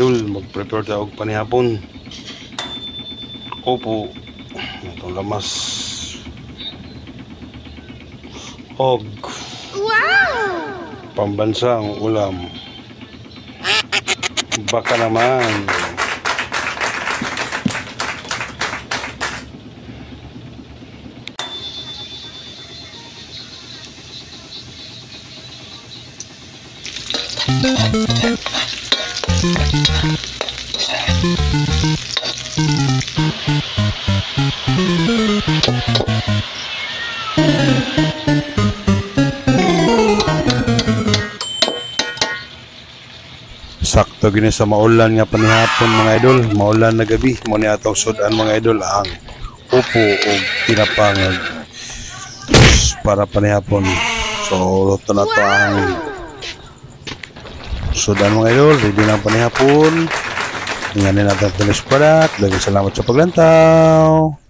idol, mag-prepare tayo og panihapon. Opo, itong lamas og pambansang ulam. Baka naman. Sakto gini sa maulan nga panihapon mga idol, maulan na gabi, mo ni atong sudan mga idol ang upo o tinapang para panihapon. So luto na to ang sudan mga idol, ready na ang panihapon. Tingnan natin ang finished product. Salamat sa paglantaw.